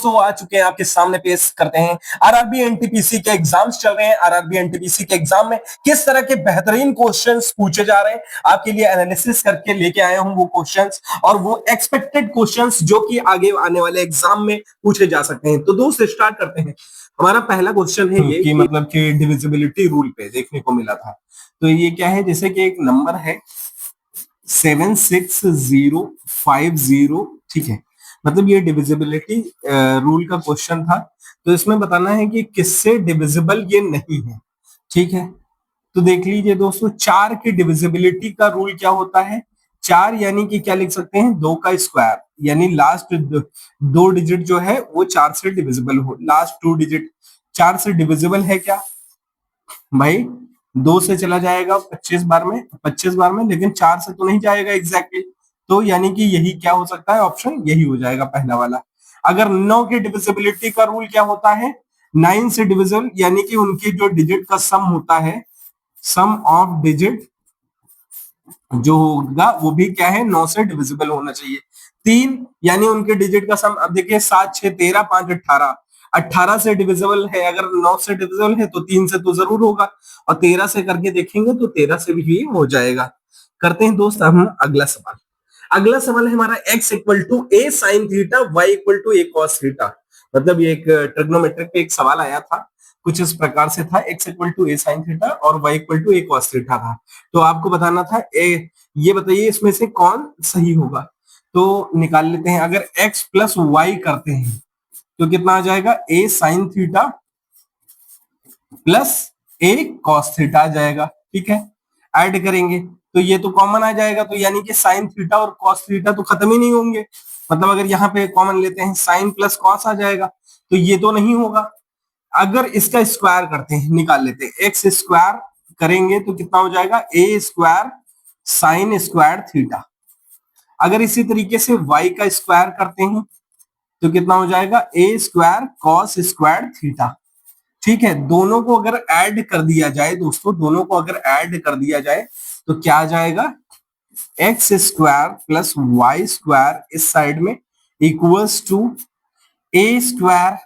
दोस्तों आ चुके हैं आपके सामने, पेश करते हैं आरआरबी एनटीपीसी के एग्जाम्स चल रहे हैं। आरआरबी एनटीपीसी के एग्जाम में किस तरह के बेहतरीन क्वेश्चंस पूछे जा रहे हैं, आपके लिए एनालिसिस करके लेके आया हूं वो क्वेश्चंस और वो एक्सपेक्टेड क्वेश्चंस जो कि आगे आने वाले एग्जाम में पूछे जा सकते हैं। तो दोस्त स्टार्ट करते हैं। हमारा पहला क्वेश्चन है ये कि मतलब कि डिविजिबिलिटी रूल पे देखने को मिला था। तो ये क्या है, जैसे कि एक नंबर है 76050, ठीक है, मतलब ये डिविजिबिलिटी रूल का क्वेश्चन था। तो इसमें बताना है कि किससे डिविजिबल ये नहीं है, ठीक है। तो देख लीजिए दोस्तों, 4 की डिविजिबिलिटी का रूल क्या होता है। 4 यानी कि क्या लिख सकते हैं, 2 का स्क्वायर, यानी लास्ट 2 डिजिट जो है वो 4 से डिविजिबल हो। लास्ट 2 डिजिट 4 से डिविजिबल है क्या भाई, 2 से चला जाएगा 25 बार में, लेकिन 4 से तो नहीं जाएगा एग्जैक्टली। तो यानी कि यही क्या हो सकता है, ऑप्शन यही हो जाएगा पहला वाला। अगर 9 की डिविजिबिलिटी का रूल क्या होता है, 9 से डिविजिबल, यानी कि उनके जो डिजिट का सम होता है, सम ऑफ डिजिट जो होगा वो भी क्या है, 9 से डिविजिबल होना चाहिए। 3 यानी उनके डिजिट का सम, अब देखिए 7 6 13 5 18, 18 से डिविजिबल है, अगर 9 से डिविजिबल है तो 3 से तो जरूर होगा, और 13 से करके देखेंगे तो 13 से भी हो जाएगा। करते हैं दोस्त हम अगला सवाल। अगला सवाल है हमारा x equal to a sine theta, y equal to a cos theta. मतलब ये एक ट्रिग्नोमेट्रिक पे एक सवाल आया था, कुछ इस प्रकार से था, x equal to a sine theta और y equal to a cos theta था। तो आपको बताना था ये बताइए इसमें से कौन सही होगा। तो निकाल लेते हैं, अगर x प्लस वाई करते हैं तो कितना आ जाएगा, ए साइन थीटा प्लस ए कॉस थीटा आ जाएगा, ठीक है। ऐड करेंगे तो ये तो कॉमन आ जाएगा, तो यानी कि साइन थीटा और कॉस थीटा तो खत्म ही नहीं होंगे। मतलब अगर यहाँ पे कॉमन लेते हैं साइन प्लस कॉस आ जाएगा, तो ये तो नहीं होगा। अगर इसका स्क्वायर करते हैं, निकाल लेते हैं, एक्स स्क्वायर करेंगे तो कितना हो जाएगा, a square sine square theta. अगर इसी तरीके से y का स्क्वायर करते हैं तो कितना हो जाएगा, a square cos square theta, ठीक है। दोनों को अगर ऐड कर दिया जाए दोस्तों, दोनों को अगर ऐड कर दिया जाए तो क्या आ जाएगा, x square plus y square इस साइड में equals to a square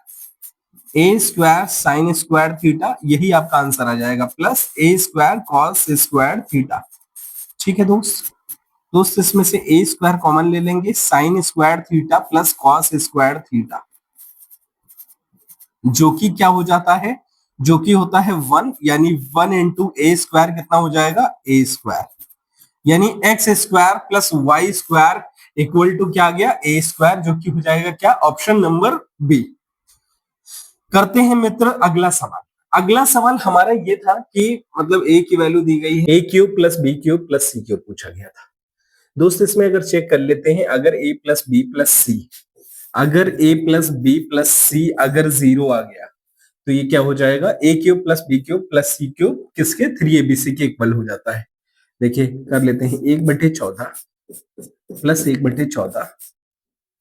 sine square theta, यही आपका आंसर आ जाएगा, plus a square cos square theta, ठीक है दोस्त इसमें से ए स्क्वायर कॉमन ले लेंगे, sign square theta plus cos square theta, जो कि क्या हो जाता है, जो कि होता है 1, यानी 1 इंटू ए स्क्वायर कितना हो जाएगा, ए स्क्वायर, यानी x square plus y square equal to क्या आ गया, ए स्क्वायर, जो कि हो जाएगा क्या, ऑप्शन नंबर बी। करते हैं मित्र अगला सवाल। अगला सवाल हमारा ये था कि मतलब ए की वैल्यू दी गई है, a cube plus b cube plus c cube पूछा गया था। दोस्त इसमें अगर चेक कर लेते हैं, अगर a plus b plus c, अगर a plus b plus c अगर 0 आ गया तो ये क्या हो जाएगा, a cube plus b cube plus c cube किसके, 3abc के इक्वल हो जाता है। देखिए कर लेते हैं, 1/14 प्लस 1/14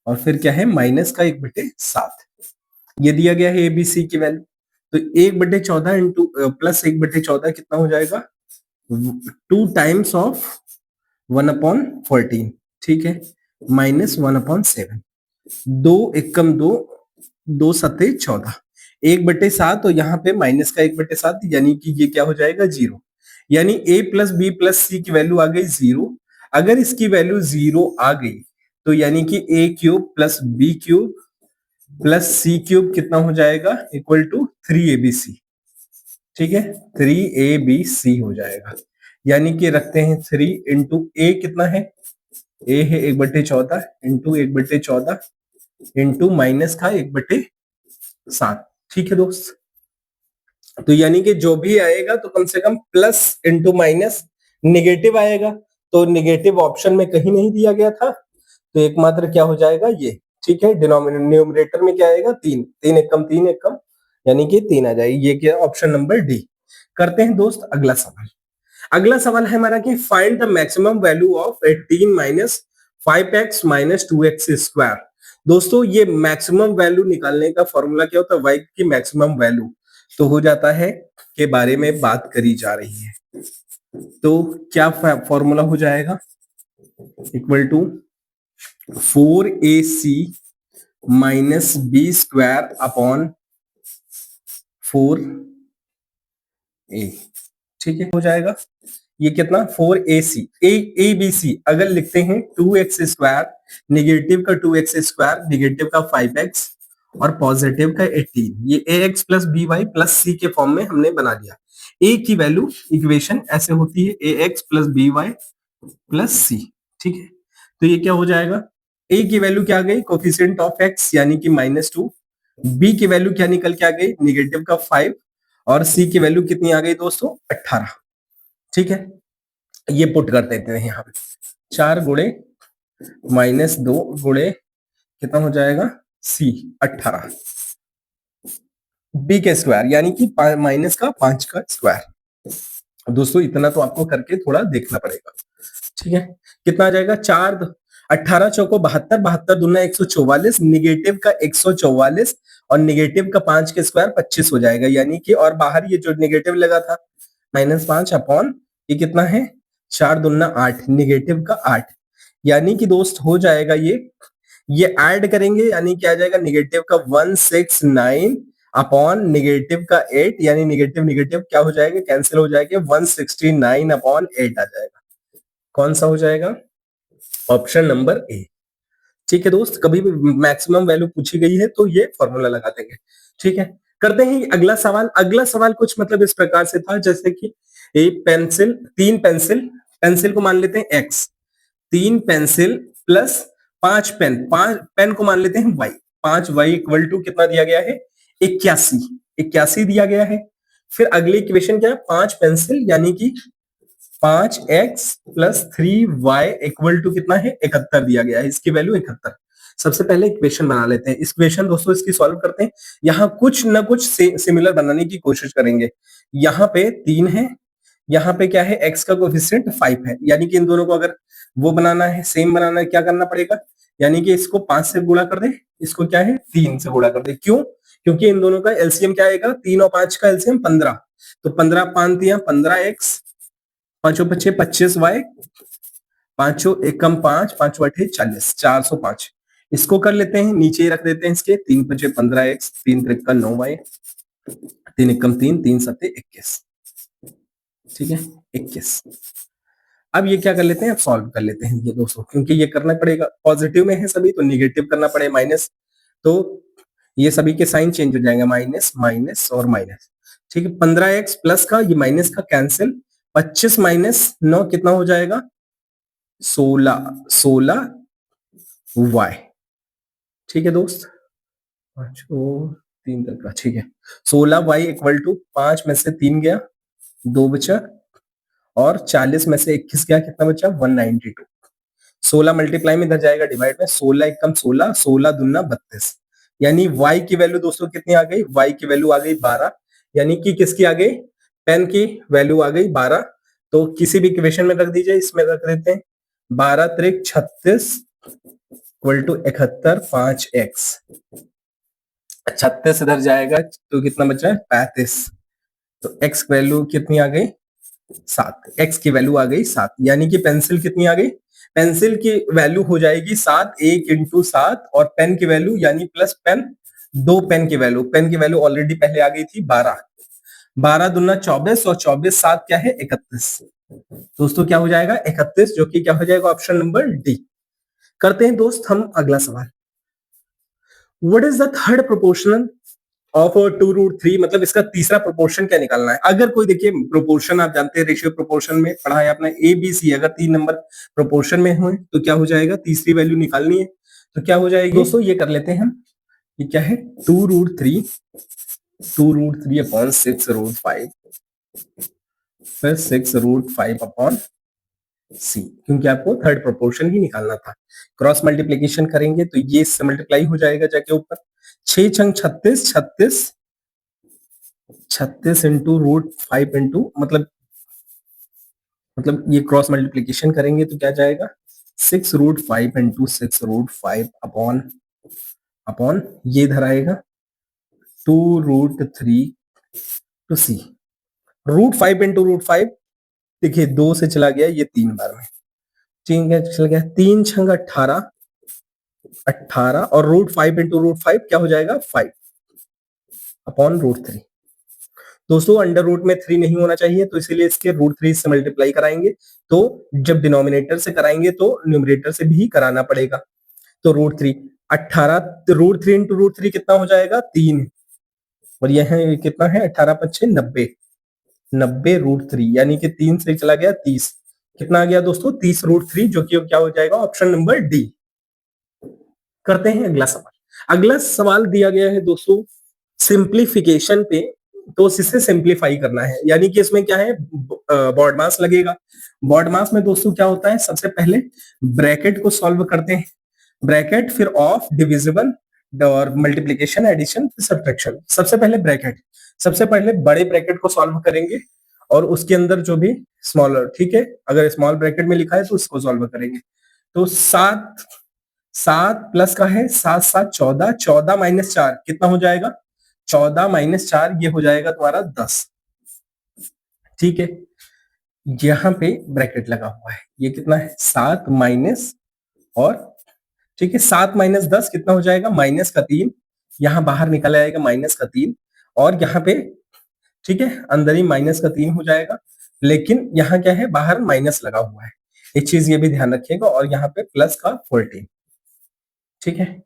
और फिर क्या है, माइनस का 1/7, ये दिया गया है एबीसी की वैल्यू। तो 1/14 इंटू प्लस 1/14 कितना हो जाएगा, 2 टाइम्स ऑफ 1/14, ठीक है, माइनस 1/7, 2 एकम 2, 2 सत्ते 14, 1/7 और यहाँ पे माइनस का 1/7, यानी कि ये क्या हो जाएगा, 0, यानी a प्लस बी प्लस सी की वैल्यू आ गई 0। अगर इसकी वैल्यू 0 आ गई तो यानी कि a cube plus b cube plus c cube कितना हो जाएगा, इक्वल टू 3abc, ठीक है, 3abc हो जाएगा। यानी कि रखते हैं 3 इंटू ए कितना है, ए है 1/14 इंटू 1/14 इंटू माइनस का 1/7, ठीक है दोस्त। तो यानी कि जो भी आएगा तो कम से कम प्लस इंटू माइनस निगेटिव आएगा, तो निगेटिव ऑप्शन में कहीं नहीं दिया गया था, तो एकमात्र क्या हो जाएगा ये, ठीक है। न्यूमरेटर में क्या आएगा, 3, 3 एकम 3 एकम, यानी कि 3 आ जाएगी, ये क्या, ऑप्शन नंबर डी। करते हैं दोस्त अगला सवाल। अगला सवाल है हमारा कि find the maximum value of 18 minus 5x minus 2x square. दोस्तों ये मैक्सिमम वैल्यू निकालने का फॉर्मूला क्या होता है, y की मैक्सिमम वैल्यू तो हो जाता है के बारे में बात करी जा रही है। तो क्या फॉर्मूला हो जाएगा, equal to 4ac minus b square upon 4a, ठीक है, हो जाएगा ये कितना 4ac, ए बी सी अगर लिखते हैं 2x स्क्वायर, निगेटिव का 2x स्क्वायर, निगेटिव का 5x और पॉजिटिव का 18, ये ax plus b y plus c के फॉर्म में हमने बना दिया। a की वैल्यू इक्वेशन ऐसे होती है ax plus b y plus c, ठीक है। तो ये क्या हो जाएगा, a की वैल्यू क्या आ गई कोफिशिएंट ऑफ x यानी कि -2, b की वैल्यू क्या निकल के आ गई निगेटिव का 5 और c की वैल्यू कितनी आ गई दोस्तों 18, ठीक है। ये पुट कर देते हैं यहाँ पे 4 गुणे -2 गुणे कितना हो जाएगा c 18 b के स्क्वायर यानी कि माइनस का 5 का स्क्वायर। दोस्तों इतना तो आपको करके थोड़ा देखना पड़ेगा, ठीक है। कितना आ जाएगा 4 18 चौको 72, 72 दूना 144, निगेटिव का 144 और निगेटिव का 5 के स्क्वायर 25 हो जाएगा, यानी कि और बाहर ये जो निगेटिव लगा था -5 अपॉन ये कितना है 4 दूना 8, निगेटिव का 8, यानी कि दोस्त हो जाएगा ये ऐड करेंगे यानी क्या आ जाएगा निगेटिव का 169 अपॉन निगेटिव का 8, यानी निगेटिव निगेटिव क्या हो जाएगा कैंसिल हो जाएगा 169 अपॉन 8 आ जाएगा। कौन सा हो जाएगा ऑप्शन नंबर ए, ठीक है दोस्त। कभी भी मैक्सिमम वैल्यू पूछी गई है तो ये फॉर्मूला लगा देंगे, ठीक है। करते हैं अगला सवाल। अगला सवाल कुछ मतलब इस प्रकार से था जैसे कि एक पेंसिल, 3 पेंसिल, पेंसिल को मान लेते हैं x, 3 pencil plus 5 pen, 5 pen को मान लेते हैं y, 5y इक्वल टू कितना दिया गया है 81, 81 दिया गया है। फिर अगली इक्वेशन क्या है 5 पेंसिल यानी कि 5x plus 3y equal to कितना है 71 दिया गया है, इसकी वैल्यू 71। सबसे पहले इक्वेशन बना लेते हैं। इक्वेशन दोस्तों इसकी सॉल्व करते हैं। यहाँ कुछ ना कुछ सिमिलर बनाने की कोशिश करेंगे। यहाँ पे 3 है, यहाँ पे क्या है x का कोफिशिएंट 5 है, यानी कि इन दोनों को अगर वो बनाना है सेम बनाना है क्या करना पड़ेगा, यानी कि इसको 5 से गुणा कर दे, इसको क्या है 3 से गुणा कर दे। क्यों, क्योंकि इन दोनों का एलसीएम क्या आएगा 3 और 5 का एलसीएम 15, तो 15 5 दिया 15x, 5 पचे 25y, 5 एकम 5, 5 अठे 40, 405। इसको कर लेते हैं नीचे ही रख देते हैं इसके 3 पचे 15x, 3 त्रिका 9y, 3 एकम 3, 3 सते 21, ठीक है 21। अब ये क्या कर लेते हैं अब सॉल्व कर लेते हैं ये दोस्तों, क्योंकि ये करना पड़ेगा, पॉजिटिव में है सभी तो निगेटिव करना पड़े माइनस, तो ये सभी के साइन चेंज हो जाएंगे माइनस माइनस और माइनस, ठीक है। 15x प्लस का ये माइनस का कैंसिल, 25 माइनस 9 कितना हो जाएगा 16, 16y, ठीक है दोस्त, 5 3 तक का, ठीक है। 16y इक्वल टू 5 में से 3 गया 2 बचा और 40 में से 21 गया कितना बचा 192, 16 मल्टीप्लाई में इधर जाएगा डिवाइड में, 16 एकम 16, 16 दूना 32, यानी y की वैल्यू दोस्तों कितनी आ गई y की वैल्यू आ गई 12, यानी कि किसकी आ गई पेन की वैल्यू आ गई 12। तो किसी भी इक्वेशन में रख दीजिए, इसमें रख देते हैं 12 त्रिक 36 इक्वल टू 71, 5x, 36 इधर जाएगा तो कितना बचा है 35, तो x वैल्यू कितनी आ गई 7, x की वैल्यू आ गई 7, यानी कि पेंसिल कितनी आ गई, पेंसिल की वैल्यू हो जाएगी 7, 1 इंटू 7 और पेन की वैल्यू यानी प्लस पेन 2 पेन की वैल्यू, पेन की वैल्यू ऑलरेडी पहले आ गई थी 12, 12 दूना 24 और 24 7 क्या है 31, दोस्तों क्या हो जाएगा 31, जो कि क्या हो जाएगा ऑप्शन नंबर डी। करते हैं दोस्त हम अगला सवाल। What is the third proportional of 2√3, मतलब इसका तीसरा प्रोपोर्शन क्या निकालना है। अगर कोई देखिए प्रोपोर्शन आप जानते हैं रेशियो प्रोपोर्शन में पढ़ा है आपने ए बी सी, अगर 3 नंबर प्रोपोर्शन में हुए तो क्या हो जाएगा तीसरी वैल्यू निकालनी है, तो क्या हो जाएगी दोस्तों ये कर लेते हैं हम, ये क्या है 2√3, 2√3 अपॉन 6√5 फिर 6√5 अपॉन सी, क्योंकि आपको थर्ड प्रोपोर्शन ही निकालना था। क्रॉस मल्टीप्लीकेशन करेंगे तो ये इससे मल्टीप्लाई हो जाएगा जाके ऊपर, 6 छंग 36, 36 36 इंटू √5 इंटू मतलब ये क्रॉस मल्टीप्लीकेशन करेंगे तो क्या जाएगा 6√5 इंटू 6√5 अपॉन ये इधर आएगा 2√3 टू सी, √5 इंटू √5 देखिए 2 से चला गया ये 3 बार में, ठीक है चल गया 3 छंग 18 18 और √5 इंटू √5 क्या हो जाएगा 5 अपॉन √3। दोस्तों अंडर रूट में 3 नहीं होना चाहिए, तो इसीलिए इसके √3 से मल्टीप्लाई कराएंगे। तो जब डिनोमिनेटर से कराएंगे तो न्यूमरेटर से भी कराना पड़ेगा। तो √3 18 √3 इंटू √3 कितना हो जाएगा 3, और यह कितना है 18 पच्चे 90, 90 √3 यानी कि 3 से चला गया 30। कितना आ गया दोस्तों 30 √3, जो कि क्या हो जाएगा ऑप्शन नंबर डी। करते हैं अगला सवाल। अगला सवाल दिया गया है दोस्तों सिंप्लीफिकेशन पे, तो इससे सिंप्लीफाई करना है, यानी कि इसमें क्या है बॉड मास लगेगा। बॉड मास में दोस्तों क्या होता है, सबसे पहले ब्रैकेट को सॉल्व करते हैं, ब्रैकेट फिर ऑफ डिविजिबल और मल्टीप्लीकेशन एडिशन सब्ट्रैक्शन। सबसे पहले ब्रैकेट, सबसे पहले बड़े ब्रैकेट को सॉल्व करेंगे और उसके अंदर जो भी स्मॉलर, ठीक है, अगर स्मॉल ब्रैकेट में लिखा है तो उसको सॉल्व करेंगे। तो 7 7 प्लस का है 7 7 14, 14 माइनस 4 कितना हो जाएगा 14 माइनस 4 ये हो जाएगा तुम्हारा 10। ठीक है, यहां पे ब्रैकेट लगा हुआ है, ये कितना है 7 माइनस, और ठीक है 7 माइनस 10 कितना हो जाएगा माइनस का 3, यहां बाहर निकल आएगा माइनस का 3, और यहाँ पे ठीक है अंदर ही माइनस का 3 हो जाएगा, लेकिन यहाँ क्या है बाहर माइनस लगा हुआ है, एक चीज ये भी ध्यान रखिएगा, और यहाँ पे प्लस का 14। ठीक है,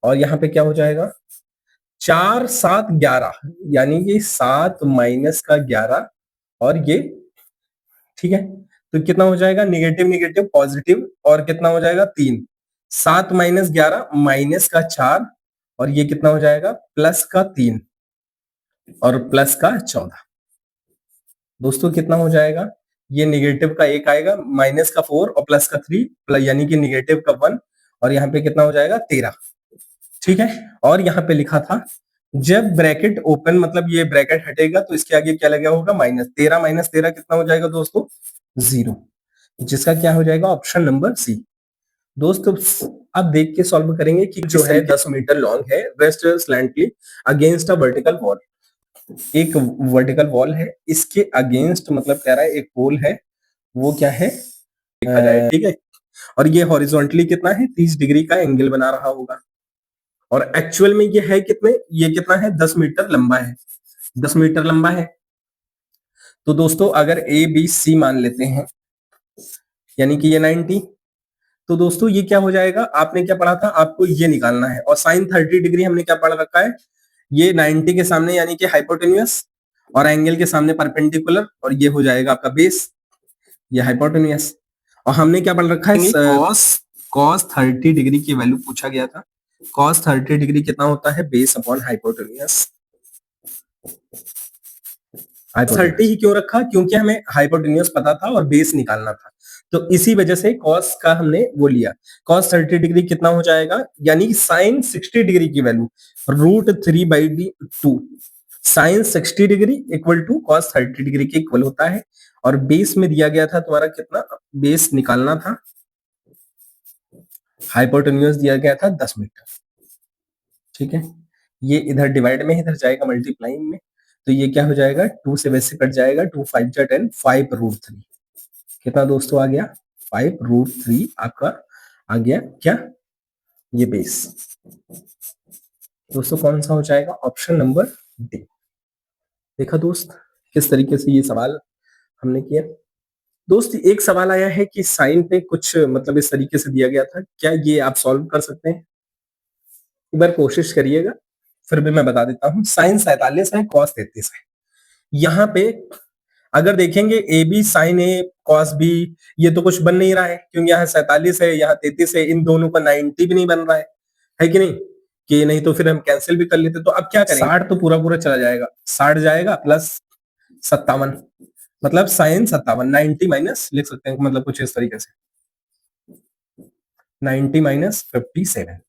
और यहाँ पे क्या हो जाएगा 4 7 11, यानी कि 7 माइनस का 11, और ये ठीक है, तो कितना हो जाएगा निगेटिव निगेटिव पॉजिटिव, और कितना हो जाएगा 3, 7 माइनस 11 माइनस का 4, और ये कितना हो जाएगा प्लस का 3 और प्लस का 14। दोस्तों कितना हो जाएगा, ये निगेटिव का 1 आएगा, माइनस का 4 और प्लस का 3 प्लस यानी कि निगेटिव का 1, और यहाँ पे कितना हो जाएगा 13। ठीक है, और यहाँ पे लिखा था जब ब्रैकेट ओपन मतलब ये ब्रैकेट हटेगा तो इसके आगे क्या लगा होगा माइनस, 13 माइनस 13 कितना हो जाएगा दोस्तों 0, जिसका क्या हो जाएगा ऑप्शन नंबर सी। दोस्तों अब देख के सॉल्व करेंगे कि जो है 10 मीटर लॉन्ग है, rest slantly against a vertical wall. एक वर्टिकल वॉल है, इसके अगेंस्ट मतलब कह रहा है एक पोल है, वो क्या है देखा जाए, ठीक है, और ये हॉरिजॉन्टली कितना है 30 डिग्री का एंगल बना रहा होगा, और एक्चुअल में ये है कितने, ये कितना है 10 मीटर लंबा है, 10 मीटर लंबा है। तो दोस्तों अगर ए बी सी मान लेते हैं, यानी कि ये 90, तो दोस्तों ये क्या हो जाएगा, आपने क्या पढ़ा था, आपको ये निकालना है, और साइन 30 डिग्री हमने क्या पढ़ रखा है, ये 90 के सामने यानी कि हाइपोटेन्यूस, और एंगल के सामने परपेंडिकुलर, और ये हो जाएगा आपका बेस, ये हाइपोटेन्यूस। और हमने क्या पढ़ रखा है कॉस, कॉस 30 डिग्री की वैल्यू पूछा गया था, कॉस 30 डिग्री कितना होता है बेस अपॉन हाइपोटेन्यूस। 30 ही क्यों रखा, क्योंकि हमें हाइपोटेन्यूस पता था और बेस निकालना था, तो इसी वजह से कॉस का हमने वो लिया। कॉस 30 डिग्री कितना हो जाएगा, यानी साइन 60 डिग्री की value √3/2, sine 60 degree equal to cos 30 degree के इक्वल होता है, और बेस में दिया गया था तुम्हारा कितना, बेस निकालना था, हाइपोटेन्यूस दिया गया था 10 मीटर। ठीक है, ये इधर डिवाइड में इधर जाएगा मल्टीप्लाइंग में, तो ये क्या हो जाएगा 2 से वैसे कट जाएगा, 2 5 जा 10, 5√3 कितना दोस्तों आ गया 5√3 आपका आ गया क्या, ये बेस। दोस्तों कौन सा हो जाएगा ऑप्शन नंबर डी। देखा दोस्त किस तरीके से ये सवाल हमने किया। दोस्त एक सवाल आया है कि साइन पे कुछ मतलब इस तरीके से दिया गया था, क्या ये आप सॉल्व कर सकते हैं, एक बार कोशिश करिएगा, फिर भी मैं बता देता हूँ। साइन 47 है, कॉस 33 है, यहाँ पे अगर देखेंगे a b sine a cos b, ये तो कुछ बन नहीं रहा है, क्योंकि यहाँ 47 है यहाँ 33 है, इन दोनों का 90 भी नहीं बन रहा है कि नहीं, कि नहीं तो फिर हम कैंसिल भी कर लेते, तो अब क्या करें 60 तो पूरा पूरा चला जाएगा, 60 जाएगा प्लस 57, मतलब साइन 57, 90 माइनस लिख सकते हैं, मतलब कुछ इस तरीके से 90 माइनस 57,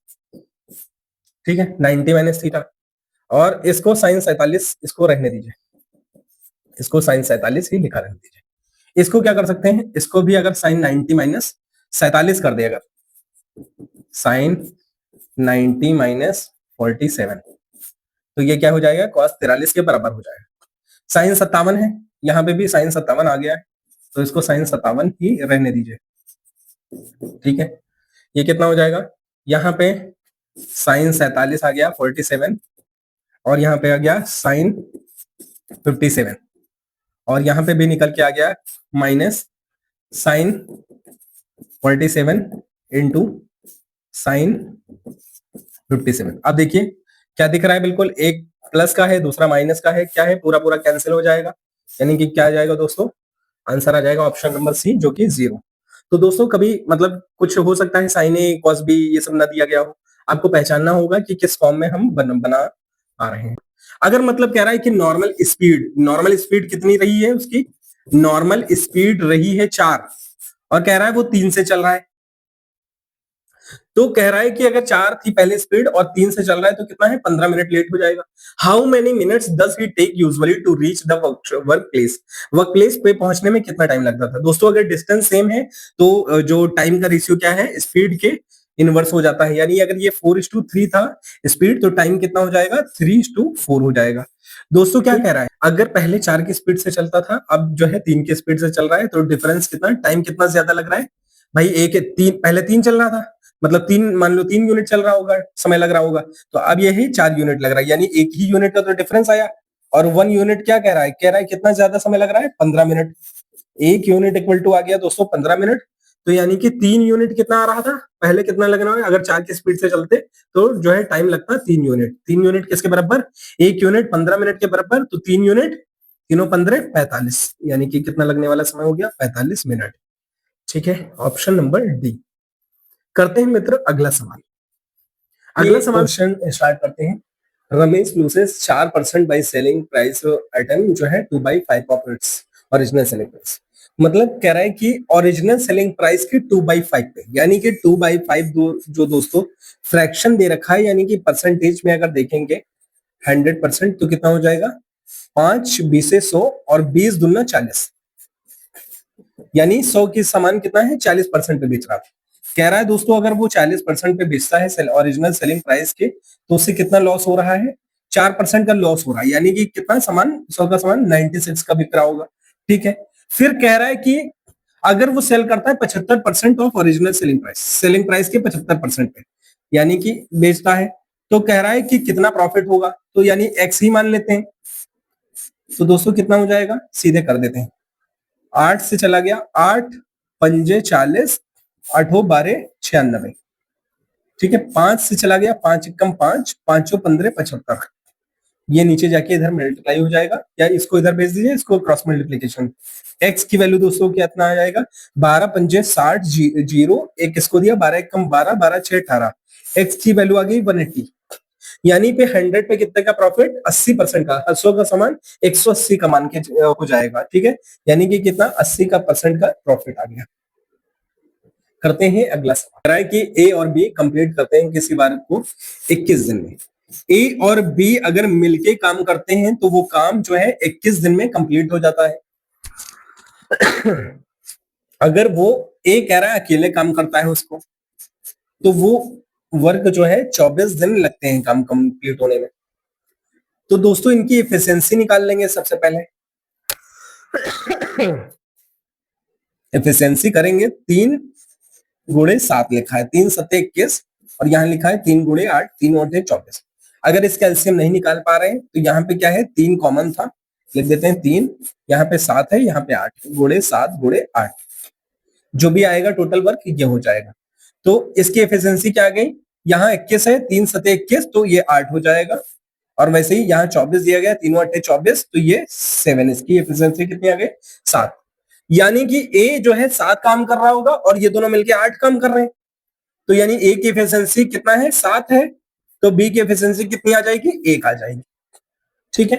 ठीक है 90 माइनस थीटा, और इसको साइन 47 इसको रहने दीजिए, इसको साइन 47 ही लिखा रहने दीजिए। इसको क्या कर सकते हैं, इसको भी अगर साइन 90 माइनस 47 कर दे, अगर साइन 90 माइनस 47, तो ये क्या हो जाएगा cos 43 के बराबर हो जाएगा। साइन 57 है, यहाँ पे भी साइन 57 आ गया है, तो इसको साइन 57 ही रहने दीजिए। ठीक है, ये कितना हो जाएगा यहाँ पे साइन 47 आ गया 47, और यहाँ पे आ गया साइन 57, और यहाँ पे भी निकल के आ गया माइनस साइन 47 इंटू साइन 57। अब देखिए क्या दिख रहा है, बिल्कुल एक प्लस का है दूसरा माइनस का है, क्या है पूरा पूरा कैंसिल हो जाएगा, यानी कि क्या आ जाएगा दोस्तों, आंसर आ जाएगा ऑप्शन नंबर सी जो कि 0। तो दोस्तों कभी मतलब कुछ हो सकता है साइन ए कॉस बी ये सब ना दिया गया हो, आपको पहचानना होगा कि किस फॉर्म में हम बना आ रहे हैं। अगर मतलब कह रहा है कि नॉर्मल स्पीड कितनी रही है उसकी, नॉर्मल स्पीड रही है 4, और कह रहा है वो 3 से चल रहा है, तो कह रहा है कि अगर 4 थी पहले स्पीड और 3 से चल रहा है तो कितना है 15 मिनट लेट हो जाएगा। How many minutes does he take usually to reach the workplace, workplace पे पहुंचने में कितना टाइम लगता था। दोस्तों अगर डिस्टेंस सेम है तो जो टाइम का रेशियो क्या है, स्पीड के इनवर्स हो जाता है, यानी अगर ये 4:3 था स्पीड तो टाइम कितना हो जाएगा 3:4 हो जाएगा। दोस्तों क्या कह रहा है, अगर पहले 4 की स्पीड से चलता था अब जो है 3 की स्पीड से चल रहा है तो डिफरेंस कितना, टाइम कितना ज्यादा लग रहा है भाई। एक 3 पहले 3 चल रहा था, मतलब 3 मान लो 3 यूनिट चल रहा होगा, समय लग रहा होगा, तो अब ये है 4 यूनिट लग रहा है, यानी एक ही यूनिट का तो डिफरेंस आया। और 1 यूनिट क्या कह रहा है, कह रहा है कितना ज्यादा समय लग रहा है 15 मिनट। एक यूनिट इक्वल टू आ गया दोस्तों 15 मिनट, तो यानी कि 3 यूनिट कितना आ रहा था, पहले कितना लगना है, अगर 4 की स्पीड से चलते तो जो है टाइम लगता 3 यूनिट। 3 यूनिट किसके बराबर, एक यूनिट 15 मिनट के बराबर, तो 3 यूनिट तीनों 15 45, यानी कि कितना लगने वाला समय हो गया 45 मिनट। ठीक है, ऑप्शन नंबर डी। करते हैं मित्र अगला सवाल। अगला सवाल क्वेश्चन स्टार्ट करते हैं। Ramesh loses 4% by selling price item जो है 2/5 of its original selling price, मतलब कह रहा है कि ओरिजिनल सेलिंग प्राइस की 2/5 पे, यानी कि 2/5 जो दोस्तों फ्रैक्शन दे रखा है, यानी कि परसेंटेज में अगर देखेंगे 100% तो कितना हो जाएगा 5 20 100 और 20 दूना 40, यानी 100 की सामान कितना है 40% पे बेच रहा है। कह रहा है दोस्तों अगर वो 40% पे बेचता है ओरिजिनल सेलिंग प्राइस के, तो उससे कितना लॉस हो रहा है, 4% का लॉस हो रहा है, यानी कि कितना सामान 100 का सामान 96 का बिक रहा होगा। ठीक है, फिर कह रहा है कि अगर वो सेल करता है 75% ऑफ ओरिजिनल सेलिंग प्राइस के 75% पे, यानी कि बेचता है, तो कह रहा है कि कितना प्रॉफिट होगा, तो यानी एक्स ही मान लेते हैं। तो दोस्तों कितना हो जाएगा, सीधे कर देते हैं, 8 से चला गया 8 पंजे 40, 8 12 96। ठीक है, 5 से चला गया 5 एकम 5, 5 15 75, ये नीचे जाके इधर मल्टीप्लाई हो जाएगा, या इसको इधर भेज दीजिए, इसको क्रॉस मल्टीप्लीकेशन। एक्स की वैल्यू दोस्तों कितना आ जाएगा 12 पंजे 60 जीरो, एक इसको दिया 12 एकम 12, 12 6 18, एक्स की वैल्यू आ गई 180, यानी पे 100 पे कितने का प्रॉफिट 80% का, 100 का सामान 180 का मान के हो जाएगा। ठीक है, यानी कि कितना 80% का प्रॉफिट आ गया। करते हैं अगला सवाल कि ए और बी कंप्लीट करते हैं किसी बार को 21 दिन में। ए और बी अगर मिलके काम करते हैं तो वो काम जो है 21 दिन में कंप्लीट हो जाता है। अगर वो ए कह रहा है अकेले काम करता है उसको, तो वो वर्क जो है 24 दिन लगते हैं काम कंप्लीट होने में। तो दोस्तों इनकी एफिशिएंसी निकाल लेंगे सबसे पहले। एफिशिएंसी करेंगे 3 गुणे 7 लिखा है, 3 7 21, और यहाँ लिखा है 3 गुणे 8, 3 और 24। अगर इसका एलसीएम नहीं निकाल पा रहे हैं तो यहाँ पे क्या है 3 कॉमन था, लिख देते हैं 3, यहाँ पे 7 है, यहाँ पे 8, गुणे 7 गुणे 8, जो भी आएगा टोटल वर्क ये हो जाएगा। तो इसकी एफिशिएंसी क्या आ गई, यहाँ 21 है, 3 7 21, तो ये 8 हो जाएगा, और वैसे ही यहाँ 24 दिया गया, 3 8 24, तो ये 7, इसकी एफिशिएंसी कितनी आ गई 7, यानी कि ए जो है 7 काम कर रहा होगा और ये दोनों मिलके 8 काम कर रहे हैं, तो यानी ए की एफिशिएंसी कितना है 7 है, तो बी की एफिशिएंसी कितनी आ जाएगी 1 आ जाएगी। ठीक है,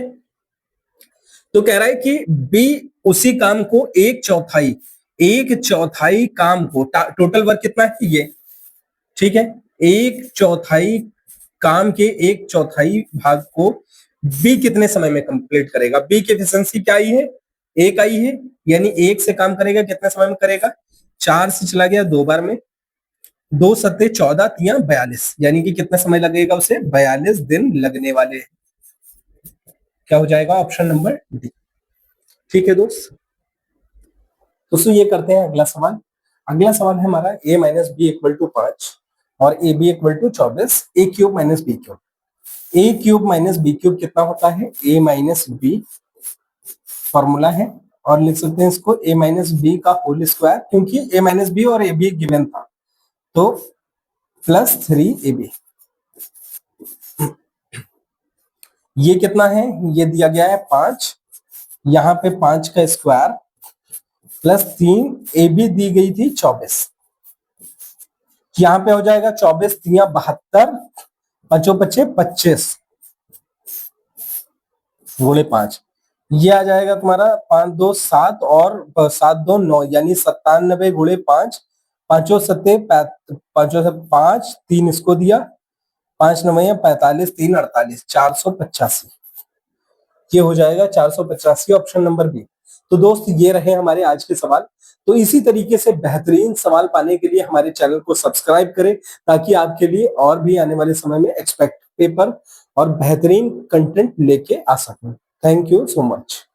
तो कह रहा है कि बी उसी काम को 1/4 काम को, टोटल वर्क कितना है ये, ठीक है, 1/4 काम के 1/4 भाग को बी कितने समय में कंप्लीट करेगा। बी की एफिशिएंसी क्या आई है 1 आई है, यानी 1 से काम करेगा कितने समय में करेगा, 4 से चला गया 2 बार में, 2 सत्ते 14 तिया 42, यानी कि कितना समय लगेगा उसे 42 दिन लगने वाले। क्या हो जाएगा ऑप्शन नंबर डी। ठीक है दोस्तों ये करते हैं अगला सवाल। अगला सवाल है हमारा a - b = 5, और a b equal to 24 a cube minus b cube. A cube minus b cube कितना होता है, ए माइनस बी फॉर्मूला है, और लिख सकते हैं इसको ए माइनस बी का होल स्क्वायर, क्योंकि ए माइनस बी और ए बी गिवन था, तो प्लस 3ab। ये कितना है, ये दिया गया है 5, यहाँ पे 5 का स्क्वायर प्लस 3ab दी गई थी 24, यहाँ पे हो जाएगा 24 3 72, 5 पचे 25 गुणे 5, ये आ जाएगा तुम्हारा 5 2 7 और 7 2 9, यानी 97 गुणे 5, 5 सत्ते 5 से 5, 3 इसको दिया, 5 9 45, 3 48, 485, ये हो जाएगा 485, ऑप्शन नंबर बी। तो दोस्त ये रहे हमारे आज के सवाल। तो इसी तरीके से बेहतरीन सवाल पाने के लिए हमारे चैनल को सब्सक्राइब करें, ताकि आपके लिए और भी आने वाले समय में एक्सपेक्ट पेपर और बेहतरीन कंटेंट लेके आ सकें। Thank you so much.